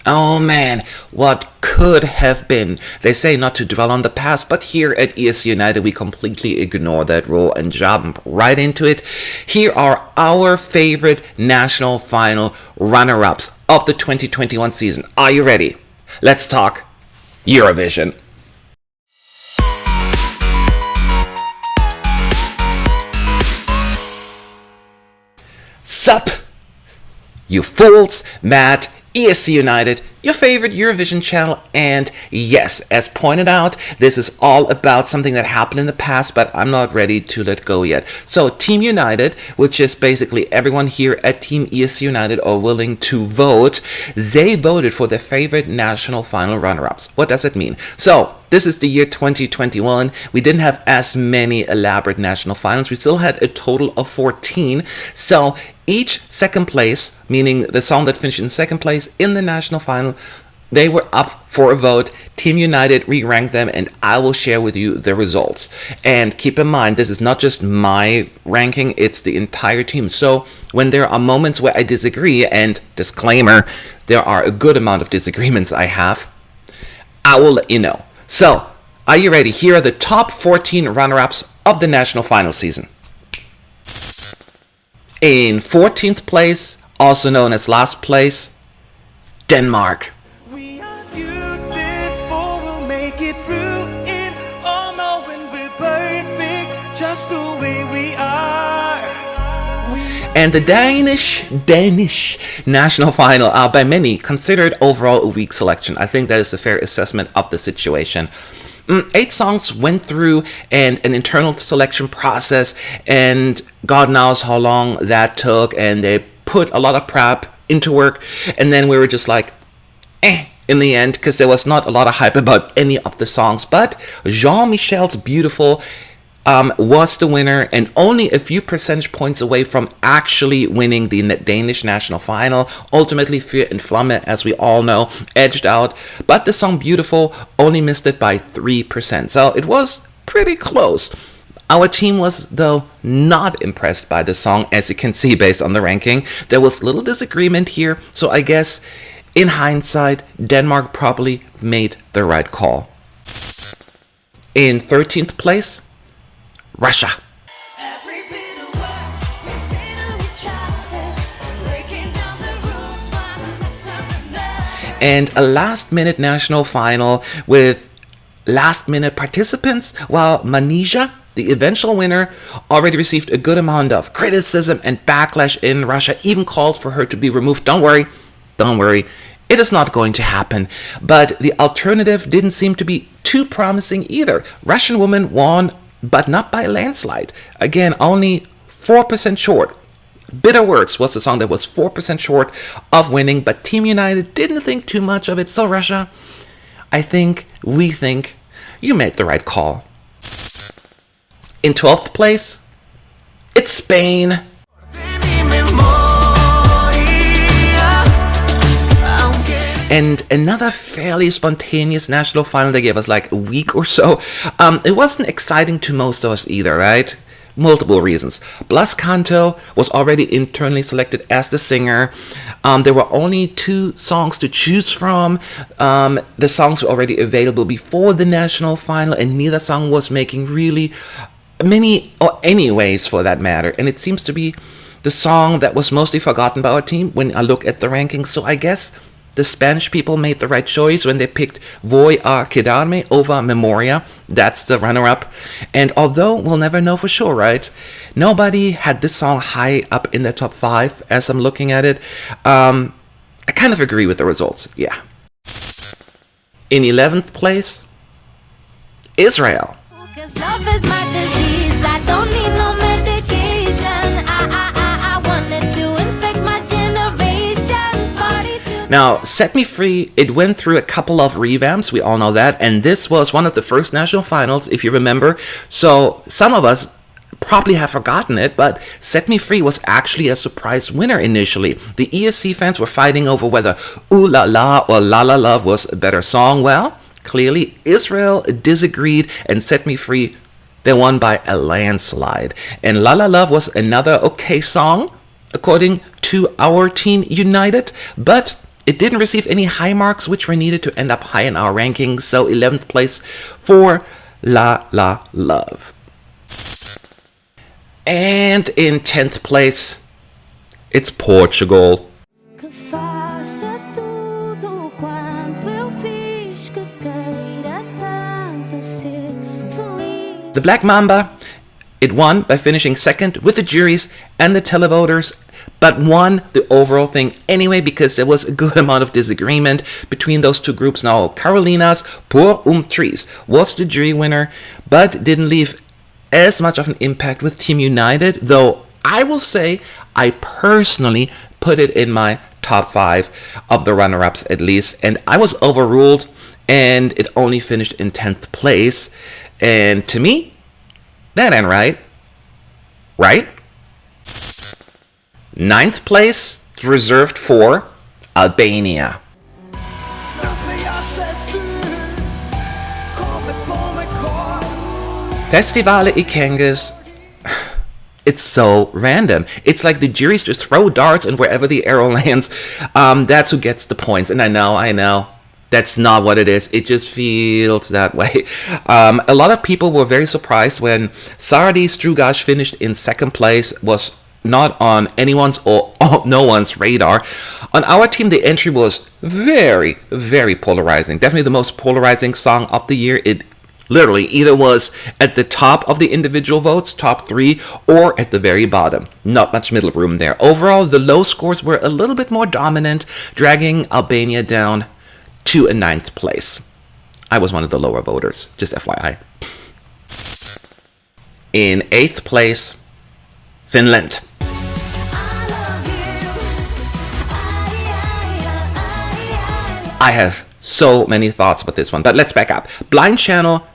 Oh man, what could have been. They say not to dwell on the past, but here at ESC United we completely ignore that rule and jump right into it. Here are our favorite national final runner-ups of the 2021 season. Are you ready? Let's talk Eurovision. Sup, you fools, Matt, ESC United, your favorite Eurovision channel, and yes, as pointed out, this is all about something that happened in the past, but I'm not ready to let go yet. So Team United, which is basically everyone here at Team ESC United are willing to vote, they voted for their favorite national final runner-ups. What does it mean? So this is the year 2021. We didn't have as many elaborate national finals. We still had a total of 14. So each second place, meaning the song that finished in second place in the national final, they were up for a vote. Team United re-ranked them, and I will share with you the results. And keep in mind, this is not just my ranking, it's the entire team. So when there are moments where I disagree, and disclaimer, there are a good amount of disagreements I have, I will let you know. So, are you ready? Here are the top 14 runner-ups of the national final season. In 14th place, also known as last place, Denmark. We are beautiful, we'll make it through it, all knowing we're perfect, just the way we are. And the Danish national final are by many considered overall a weak selection. I think that is a fair assessment of the situation. 8 songs went through and an internal selection process, and God knows how long that took, and they put a lot of prep into work, and then we were just like, in the end, because there was not a lot of hype about any of the songs. But Jean-Michel's Beautiful was the winner, and only a few percentage points away from actually winning the Danish national final. Ultimately, Fyr and Flamme, as we all know, edged out, but the song Beautiful only missed it by 3%, so it was pretty close. Our team was, though, not impressed by the song, as you can see based on the ranking. There was little disagreement here, so I guess, in hindsight, Denmark probably made the right call. In 13th place, Russia. And a last-minute national final with last-minute participants, while Manizha, the eventual winner, already received a good amount of criticism and backlash in Russia, even called for her to be removed. Don't worry, it is not going to happen. But the alternative didn't seem to be too promising either. Russian woman won, but not by a landslide. Again, only 4% short. Bitter Words was the song that was 4% short of winning, but Team United didn't think too much of it. So Russia, we think you made the right call. In 12th place, it's Spain. And another fairly spontaneous national final. They gave us like a week or so. It wasn't exciting to most of us either, right? Multiple reasons. Blas Canto was already internally selected as the singer. There were only 2 songs to choose from. The songs were already available before the national final, and neither song was making really many or any waves for that matter. And it seems to be the song that was mostly forgotten by our team when I look at the rankings. So I guess the Spanish people made the right choice when they picked Voy a Quedarme over Memoria. That's the runner-up. And although we'll never know for sure, right? Nobody had this song high up in the top 5 as I'm looking at it. I kind of agree with the results, yeah. In 11th place, Israel. 'Cause love is my disease. I don't need no medication. I wanted to infect my generation. Party to Now, Set Me Free, it went through a couple of revamps, we all know that, and this was one of the first national finals, if you remember. So some of us probably have forgotten it, but Set Me Free was actually a surprise winner initially. The ESC fans were fighting over whether Ooh La La or La La Love was a better song. Well, clearly Israel disagreed, and Set Me Free, they won by a landslide. And La La Love was another okay song, according to our Team United, but it didn't receive any high marks, which were needed to end up high in our rankings. So 11th place for La La Love. And in 10th place, it's Portugal. Que faça tudo quanto eu fiz, que queira tanto ser feliz. The Black Mamba, it won by finishing second with the juries and the televoters, but won the overall thing anyway because there was a good amount of disagreement between those two groups. Now, Carolina's Pourvu was the jury winner, but didn't leave as much of an impact with Team United, though I will say I personally put it in my top 5 of the runner-ups at least, and I was overruled, and it only finished in 10th place, and to me, that ain't right. Right? 9th place reserved for Albania. Festivale I Këngës. It's so random. It's like the juries just throw darts, and wherever the arrow lands, that's who gets the points. And I know. That's not what it is. It just feels that way. A lot of people were very surprised when Sardi Strugaj finished in second place, was not on anyone's or no one's radar. On our team, the entry was very, very polarizing. Definitely the most polarizing song of the year. It literally either was at the top of the individual votes, top 3, or at the very bottom. Not much middle room there. Overall, the low scores were a little bit more dominant, dragging Albania down to a 9th place. I was one of the lower voters, just FYI. In 8th place, Finland. I have so many thoughts about this one, but let's back up. Blind Channel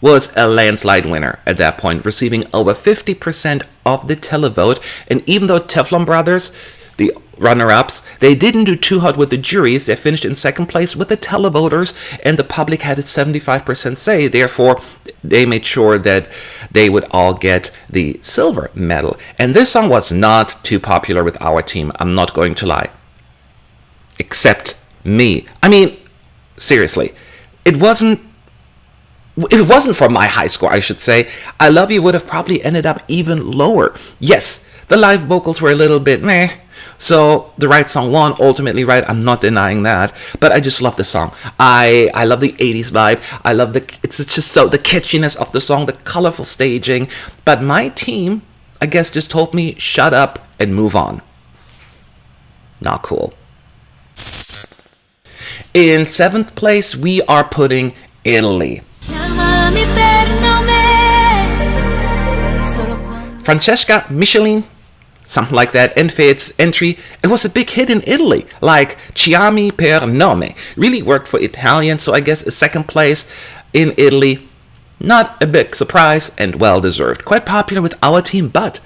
was a landslide winner at that point, receiving over 50% of the televote, and even though Teflon Brothers, the runner-ups, they didn't do too hot with the juries. They finished in second place with the televoters, and the public had a 75% say. Therefore, they made sure that they would all get the silver medal. And this song was not too popular with our team, I'm not going to lie. Except me. I mean, seriously, it wasn't for my high score, I should say. I Love You would have probably ended up even lower. Yes, the live vocals were a little bit meh, so the right song won, ultimately right, I'm not denying that, but I just love the song. I love the 80s vibe, I love it's just so, the catchiness of the song, the colorful staging, but my team, I guess, just told me, shut up and move on. Not cool. In 7th place, we are putting Italy. Chiamami per nome. Francesca, Michielin, something like that, and Fedez entry, it was a big hit in Italy, like Chiamami per nome. Really worked for Italians, so I guess a 2nd place in Italy, not a big surprise and well-deserved. Quite popular with our team, but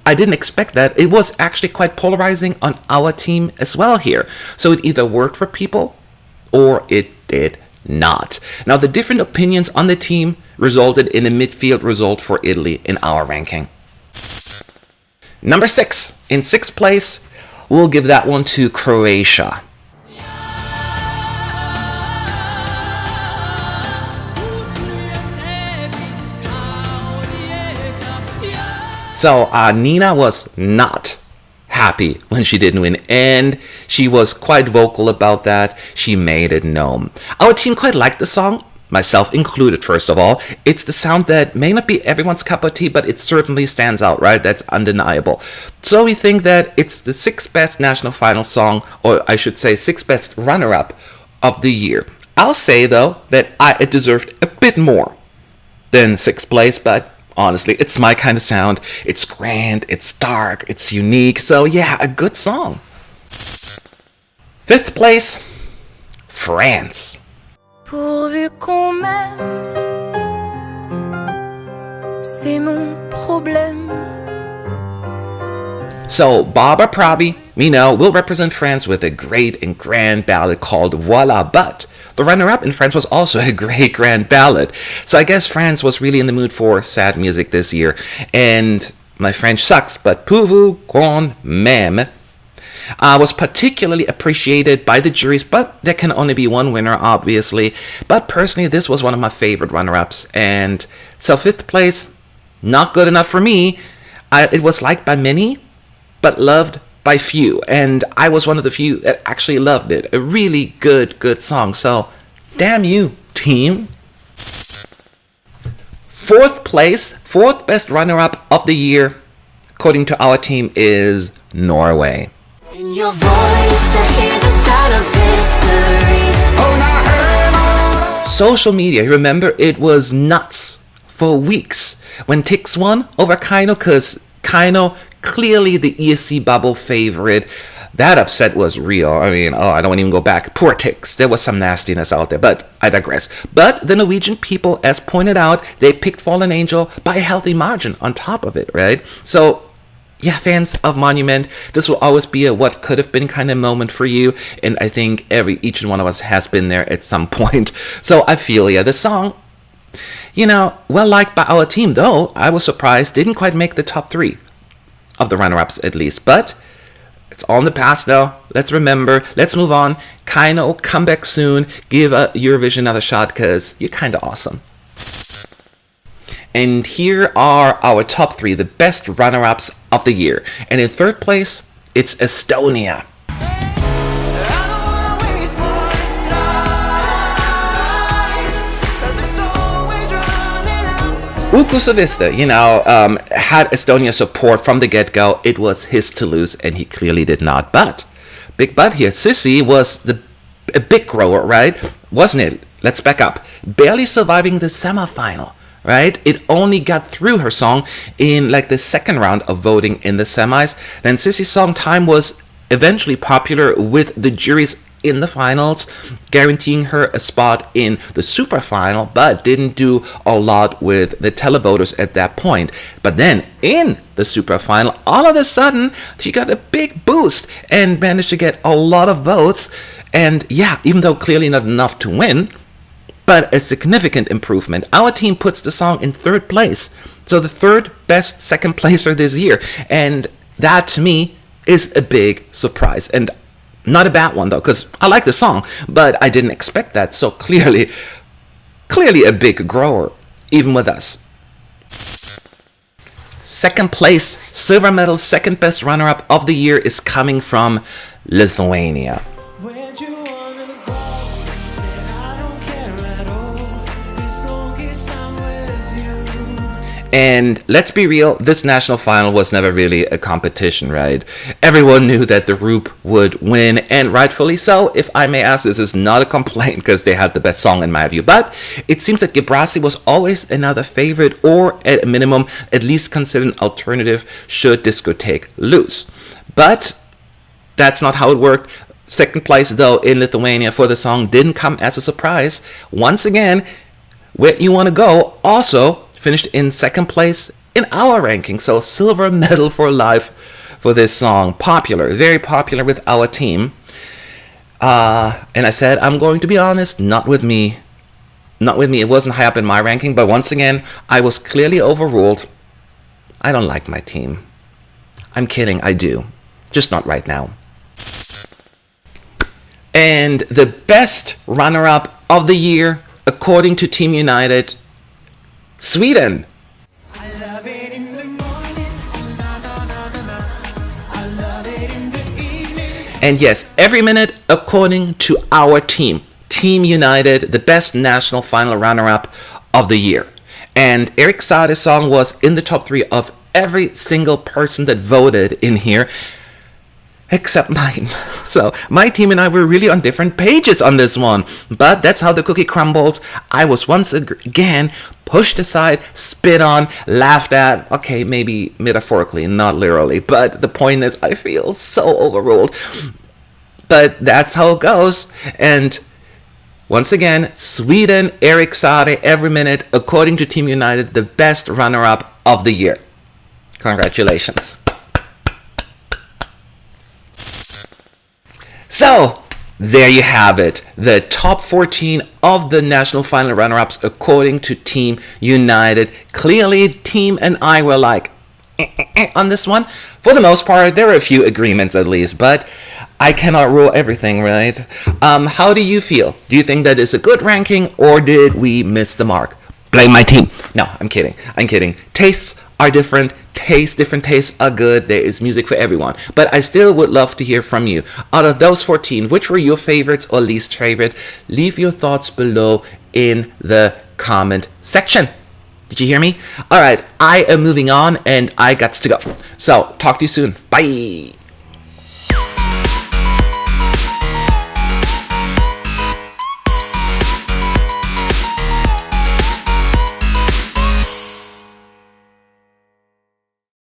I didn't expect that. It was actually quite polarizing on our team as well here. So it either worked for people or it did not. Now, the different opinions on the team resulted in a midfield result for Italy in our ranking. Number 6. In 6th place, we'll give that one to Croatia. So Nina was not happy when she didn't win, and she was quite vocal about that. She made it known. Our team quite liked the song, myself included, first of all. It's the sound that may not be everyone's cup of tea, but it certainly stands out, right? That's undeniable. So we think that it's the 6th best national final song, or I should say 6th best runner-up of the year. I'll say, though, that it deserved a bit more than 6th place, but honestly, it's my kind of sound. It's grand, it's dark, it's unique. So yeah, a good song. 5th place, France. Pourvu qu'on m'aime, c'est mon problème. So Barbara Pravi, we know, will represent France with a great and grand ballad called Voilà, but the runner-up in France was also a great grand ballad. So I guess France was really in the mood for sad music this year. And my French sucks, but Pourvu, qu'on, même. Was particularly appreciated by the juries, but there can only be one winner, obviously. But personally, this was one of my favorite runner-ups. And so 5th place, not good enough for me. It was liked by many, but loved by few. And I was one of the few that actually loved it. A really good song. So, damn you, team. 4th place, 4th best runner-up of the year, according to our team, is Norway. In your voice, I hear the sound of history. Social media, remember, it was nuts for weeks when Tix won over Kaino, because Kaino, clearly the ESC bubble favorite. That upset was real. I mean, I don't want to even go back. Poor Tix. There was some nastiness out there, but I digress. But the Norwegian people, as pointed out, they picked Fallen Angel by a healthy margin on top of it, right? So, yeah, fans of Monument, this will always be a what could have been kind of moment for you. And I think each and one of us has been there at some point. So I feel ya. The song, well liked by our team, though I was surprised, didn't quite make the top 3 of the runner-ups at least. But it's all in the past now. Let's remember. Let's move on. Kaino, come back soon. Give Eurovision another shot because you're kind of awesome. And here are our top 3, the best runner-ups of the year. And in 3rd place, it's Estonia. Ukusavista, had Estonia support from the get-go. It was his to lose, and he clearly did not. But, big but here, Sissi was a big grower, right? Wasn't it? Let's back up. Barely surviving the semifinal, right? It only got through her song in the 2nd round of voting in the semis. Then Sissi's song Time was eventually popular with the juries in the finals, guaranteeing her a spot in the super final, but didn't do a lot with the televoters at that point. But then in the super final, all of a sudden she got a big boost and managed to get a lot of votes. And yeah, even though clearly not enough to win, but a significant improvement. Our team puts the song in 3rd place, so the 3rd best 2nd placer this year, and that to me is a big surprise. And not a bad one, though, because I like the song, but I didn't expect that. So clearly a big grower, even with us. 2nd place, silver medal, 2nd best runner-up of the year is coming from Lithuania. Where'd you wanna go? Said I don't care at all, as long as I'm with you. And let's be real, this national final was never really a competition, right? Everyone knew that the group would win, and rightfully so. If I may ask, this is not a complaint because they had the best song in my view. But it seems that Gebrasi was always another favorite, or at a minimum, at least considered an alternative should Discotheque lose. But that's not how it worked. 2nd place, though, in Lithuania for the song didn't come as a surprise. Once again, Where You Wanna Go also finished in 2nd place in our ranking. So silver medal for life for this song. Popular, very popular with our team. And I said, I'm going to be honest, not with me. Not with me. It wasn't high up in my ranking, but once again, I was clearly overruled. I don't like my team. I'm kidding, I do. Just not right now. And the best runner-up of the year, according to Team United, Sweden. I love it in the morning, na, na, na, na, na. I love it in the evening. And yes, every minute, according to our team, Team United, the best national final runner-up of the year. And Erik Saade's song was in the top 3 of every single person that voted in here, except mine. So my team and I were really on different pages on this one. But that's how the cookie crumbles. I was once again pushed aside, spit on, laughed at. Okay, maybe metaphorically, not literally. But the point is, I feel so overruled. But that's how it goes. And once again, Sweden, Erik Saade, every minute, according to Team United, the best runner-up of the year. Congratulations. So, there you have it. The top 14 of the national final runner-ups according to Team United. Clearly, Team and I were like, on this one. For the most part, there are a few agreements at least, but I cannot rule everything, right? How do you feel? Do you think that is a good ranking, or did we miss the mark? Blame my team. No, I'm kidding. Tastes are different. Different tastes are good. There is music for everyone. But I still would love to hear from you. Out of those 14, which were your favorites or least favorite? Leave your thoughts below in the comment section. Did you hear me? All right, I am moving on and I got to go. So, talk to you soon. Bye.